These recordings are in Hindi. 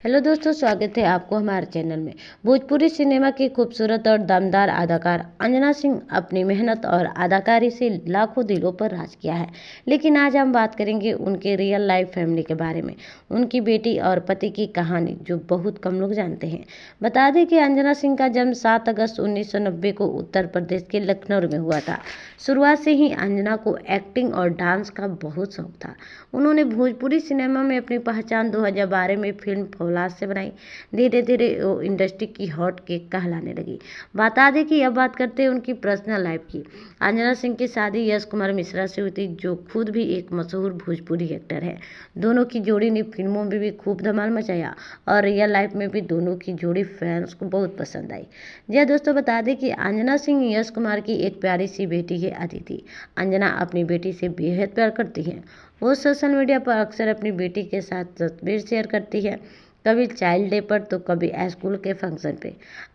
हेलो दोस्तों, स्वागत है आपको हमारे चैनल में। भोजपुरी सिनेमा की खूबसूरत और दमदार अदाकार अंजना सिंह अपनी मेहनत और अदाकारी से लाखों दिलों पर राज किया है। लेकिन आज हम बात करेंगे उनके रियल लाइफ फैमिली के बारे में, उनकी बेटी और पति की कहानी जो बहुत कम लोग जानते हैं। बता दें कि अंजना सिंह का जन्म 7 अगस्त 1990 को उत्तर प्रदेश के लखनऊ में हुआ था। शुरुआत से ही अंजना को एक्टिंग और डांस का बहुत शौक था। उन्होंने भोजपुरी सिनेमा में अपनी पहचान 2012 में फिल्म फौलाद से बनाई। धीरे धीरे वो इंडस्ट्री की हॉट केक कहलाने लगी। बता दें कि अब बात करते हैं उनकी पर्सनल लाइफ की। अंजना सिंह की शादी यश कुमार मिश्रा से हुई थी, जो खुद भी एक मशहूर भोजपुरी एक्टर है। दोनों की जोड़ी ने फिल्मों में भी खूब धमाल मचाया और रियल लाइफ में भी दोनों की जोड़ी फैंस को बहुत पसंद आई। जी दोस्तों, बता दें कि अंजना सिंह यश कुमार की एक प्यारी सी बेटी है अदिति। अंजना अपनी बेटी से बेहद प्यार करती है। वो सोशल मीडिया पर अक्सर अपनी बेटी के साथ तस्वीर शेयर करती है, कभी चाइल्ड डे पर तो कभी स्कूल के फंक्शन पे।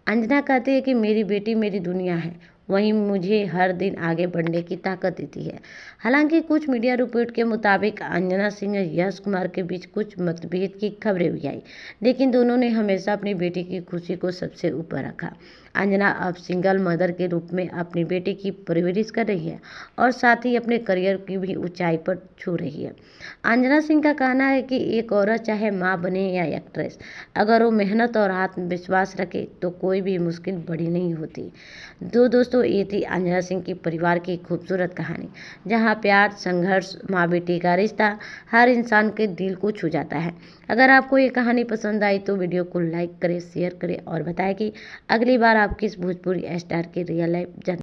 अंजना कहती है कि मेरी बेटी मेरी दुनिया है, वहीं मुझे हर दिन आगे बढ़ने की ताकत देती है। हालांकि कुछ मीडिया रिपोर्ट के मुताबिक अंजना सिंह और यश कुमार के बीच कुछ मतभेद की खबरें भी आई, लेकिन दोनों ने हमेशा अपनी बेटी की खुशी को सबसे ऊपर रखा। अंजना अब सिंगल मदर के रूप में अपनी बेटी की परवरिश कर रही है और साथ ही अपने करियर की भी ऊंचाई पर छू रही है। अंजना सिंह का कहना है कि एक औरत चाहे माँ बने या एक्ट्रेस, अगर वो मेहनत और आत्मविश्वास रखे तो कोई भी मुश्किल बड़ी नहीं होती। दोस्तों, ये थी अंजना सिंह की परिवार की खूबसूरत कहानी, जहाँ प्यार, संघर्ष, माँ बेटी का रिश्ता हर इंसान के दिल को छू जाता है। अगर आपको ये कहानी पसंद आई तो वीडियो को लाइक करें, शेयर करें और बताएं कि अगली बार आप किस भोजपुरी स्टार की रियल लाइफ